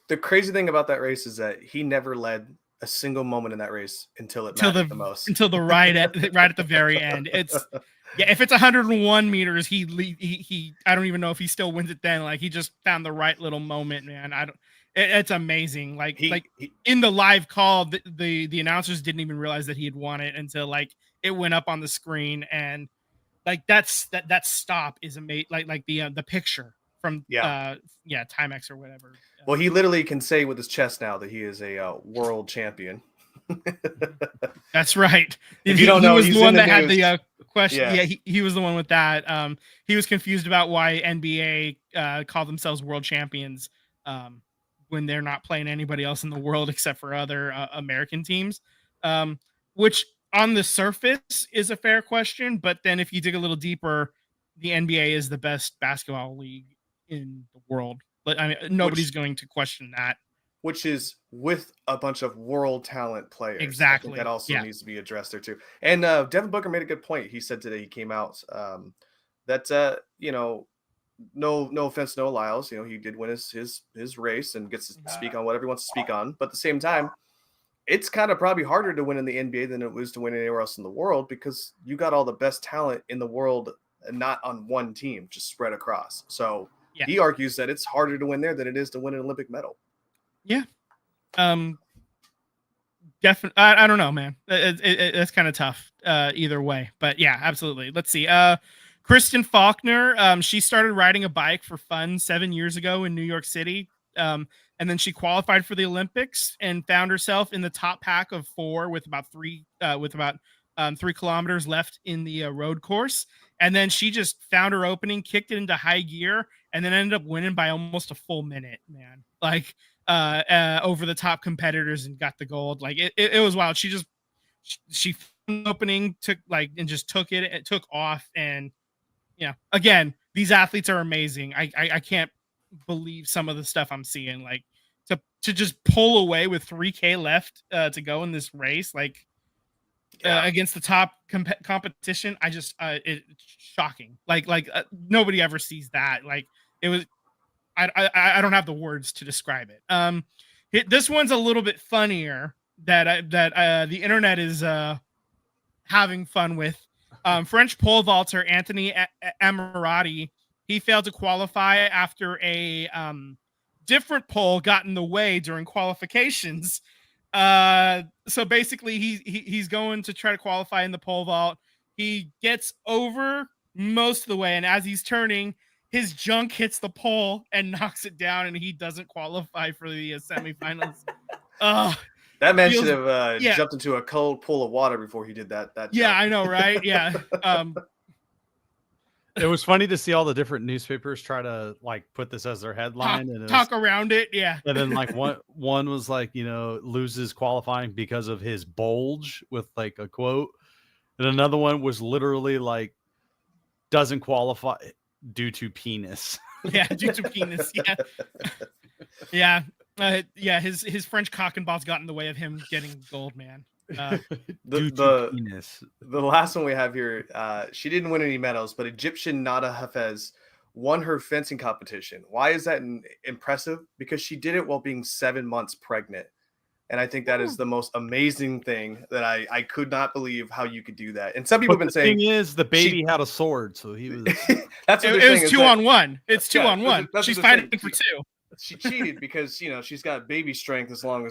The crazy thing about that race is that he never led a single moment in that race until it mattered the most. Until the right at the very end. If it's 101 meters, he I don't even know if he still wins it then. Like, he just found the right little moment, man. It's amazing. Like in the live call, the announcers didn't even realize that he had won it until it went up on the screen, and that stop is amazing. Like the picture from Timex or whatever. Well, he literally can say with his chest now that he is a world champion. That's right. If you don't know, he was he's the one that news. had the question. Yeah, he was the one with that. He was confused about why NBA call themselves world champions when they're not playing anybody else in the world except for other American teams, which on the surface is a fair question. But then if you dig a little deeper, the NBA is the best basketball league in the world. But I mean, nobody's going to question that. Which is with a bunch of world talent players. Exactly. I think that also needs to be addressed there too. And Devin Booker made a good point. He said today, he came out that no offense, no Lyles, he did win his race and gets to speak on whatever he wants to speak on. But at the same time, it's kind of probably harder to win in the NBA than it was to win anywhere else in the world, because you got all the best talent in the world and not on one team, just spread across. So he argues that it's harder to win there than it is to win an Olympic medal. Yeah. Definitely. I don't know, man. It's kind of tough either way, but yeah, absolutely. Let's see. Kristen Faulkner, she started riding a bike for fun 7 years ago in New York City. And then she qualified for the Olympics and found herself in the top pack of 4 with about 3 kilometers left in the road course. And then she just found her opening, kicked it into high gear, and then ended up winning by almost a full minute, man. Over the top competitors, and got the gold. It was wild. She found the opening, took it. It took off, and again, these athletes are amazing. I can't believe some of the stuff I'm seeing. To just pull away with 3K left to go in this race, against the top competition. It's shocking. Nobody ever sees that. It was. I don't have the words to describe it. This one's a little bit funnier that the internet is having fun with. French pole vaulter Anthony Amirati, he failed to qualify after a different pole got in the way during qualifications. So basically, he's going to try to qualify in the pole vault. He gets over most of the way, and as he's turning, his junk hits the pole and knocks it down, and he doesn't qualify for the semifinals. That man should have jumped into a cold pool of water before he did that. Yeah, jump. I know, right? Yeah. It was funny to see all the different newspapers try to put this as their headline and talk around it. Yeah. And then one was loses qualifying because of his bulge with a quote. And another one was literally doesn't qualify due to penis. Yeah, due to penis. Yeah. His French cock and balls got in the way of him getting gold, man. The last one we have here, she didn't win any medals, but Egyptian Nada Hafez won her fencing competition. Why is that impressive? Because she did it while being 7 months pregnant. And I think that is the most amazing thing that I could not believe how you could do that. And some people have been saying the thing is the baby had a sword, so he was that's what it was 2-on-1. It's 2-on-1. She's fighting for 2. She cheated because she's got baby strength as well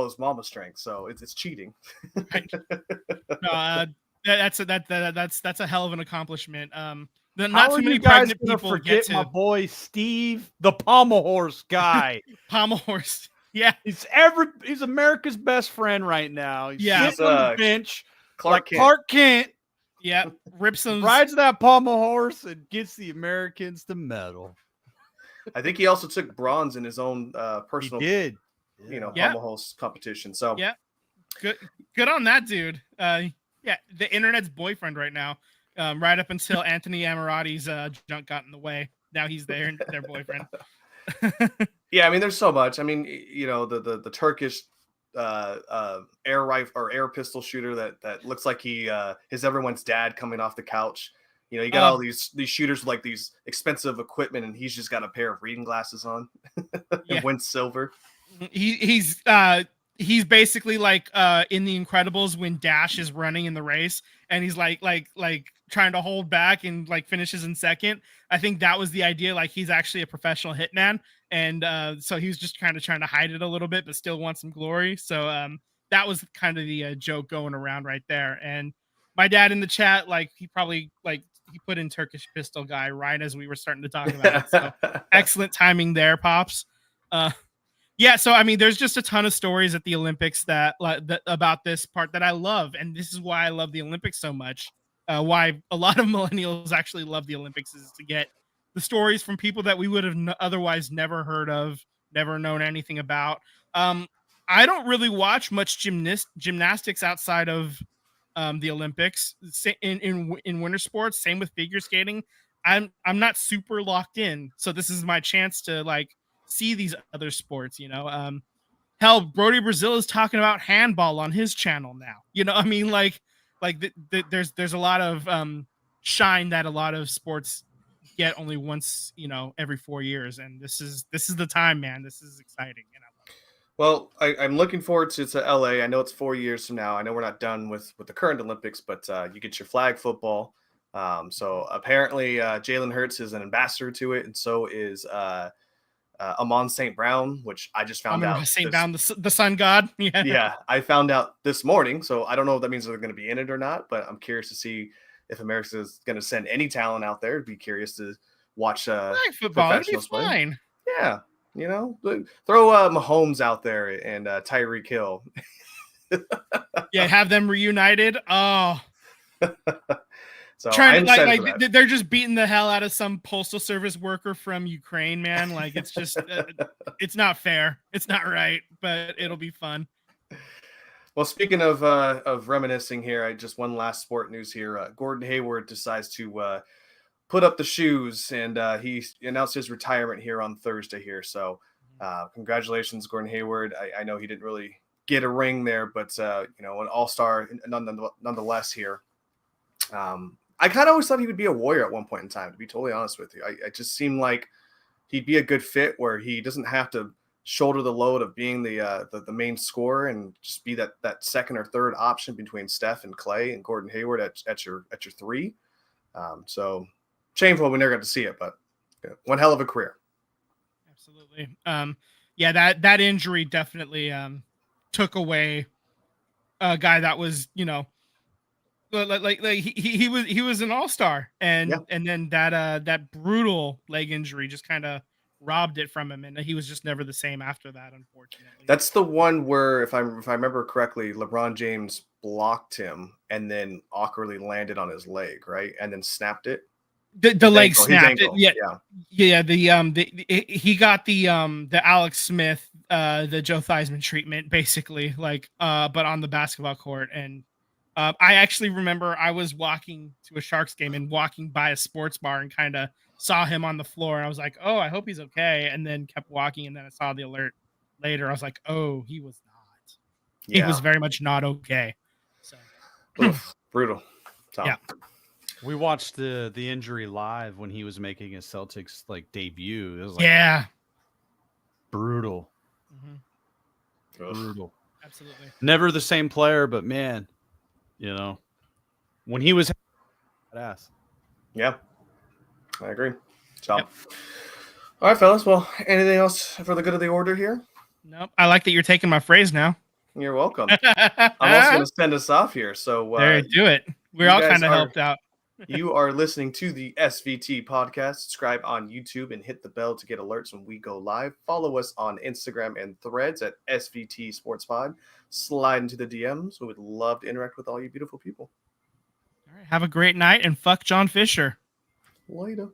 as mama strength, so it's cheating. That's a hell of an accompliment. Not too many pregnant people forget my boy Steve, the pommel horse guy. Pommel horse. Yeah, he's America's best friend right now. He's sitting on the bench, Clark Kent. Clark Kent Yeah, rips them. rides that pommel horse and gets the Americans to medal. I think he also took bronze in his own He personal, did. pommel horse competition. So Yeah, good on that dude. Yeah, the internet's boyfriend right now. Right up until Anthony Amirati's junk got in the way. Now he's their boyfriend. Yeah, I mean, there's so much. I mean, the Turkish air rifle or air pistol shooter that looks like he is everyone's dad coming off the couch. You got all these shooters with like these expensive equipment, and he's just got a pair of reading glasses on and wins silver. He's basically like in The Incredibles when Dash is running in the race and he's like trying to hold back and like finishes in second. I think that was the idea. Like he's actually a professional hitman, and so he was just kind of trying to hide it a little bit, but still want some glory. So that was kind of the joke going around right there. And my dad in the chat, like he probably he put in Turkish pistol guy right as we were starting to talk about it. So excellent timing there, Pops. Yeah, so I mean, there's just a ton of stories at the Olympics that about this part that I love, and this is why I love the Olympics so much. Why a lot of millennials actually love the Olympics is to get the stories from people that we would have otherwise never heard of, never known anything about. I don't really watch much gymnastics outside of the Olympics in winter sports. Same with figure skating. I'm not super locked in, so this is my chance to like see these other sports. Hell, Brody Brazil is talking about handball on his channel now. I mean, there's a lot of shine that a lot of sports get only once, every 4 years, and this is the time, man. This is exciting, and I love it. Well, I'm looking forward to LA. I know it's 4 years from now. I know we're not done with the current Olympics, but you get your flag football. So apparently Jalen Hurts is an ambassador to it, and so is Amon St. Brown, which I just found out. St. Brown, the sun god. Yeah. Yeah, I found out this morning, so I don't know if that means they're going to be in it or not, but I'm curious to see if America is going to send any talent out there. Be curious to watch flag football. It'll be fine. Yeah, throw Mahomes out there and Tyreek Hill. Yeah, have them reunited. Oh. So trying to they're just beating the hell out of some postal service worker from Ukraine, man. Like it's just it's not fair. It's not right, but it'll be fun. Well, speaking of reminiscing here, I just one last sport news here. Gordon Hayward decides to put up the shoes, and he announced his retirement here on Thursday here. So congratulations, Gordon Hayward. I know he didn't really get a ring there, but an all-star nonetheless here. I kind of always thought he would be a Warrior at one point in time, to be totally honest with you. I just seemed like he'd be a good fit where he doesn't have to shoulder the load of being the main scorer and just be that second or third option between Steph and Clay and Gordon Hayward at your three. So shameful we never got to see it, but one hell of a career. Absolutely. Yeah, that injury definitely took away a guy that was, like he was an all-star, and then that brutal leg injury just kind of robbed it from him, and he was just never the same after that, unfortunately. That's the one where if I remember correctly, LeBron James blocked him and then awkwardly landed on his leg, right? And then snapped it. The leg snapped. Yeah. He got the Alex Smith, the Joe Theismann treatment, basically, but on the basketball court. And I actually remember I was walking to a Sharks game and walking by a sports bar and kind of saw him on the floor. And I was like, oh, I hope he's okay. And then kept walking. And then I saw the alert later. I was like, oh, he was not. Yeah. He was very much not okay. So brutal. So. Yeah. We watched the injury live when he was making his Celtics debut. It was brutal. Mm-hmm. Brutal. Absolutely. Never the same player, but man, when he was badass. Yeah, I agree. So, All right, fellas. Well, anything else for the good of the order here? Nope. I like that you're taking my phrase now. You're welcome. I'm also going to send us off here. So there, do it. We all kind of helped out. You are listening to the SVT podcast. Subscribe on YouTube and hit the bell to get alerts when we go live. Follow us on Instagram and Threads at SVT Sports Pod. Slide into the DMs. We would love to interact with all you beautiful people. All right, have a great night and fuck John Fisher. Later.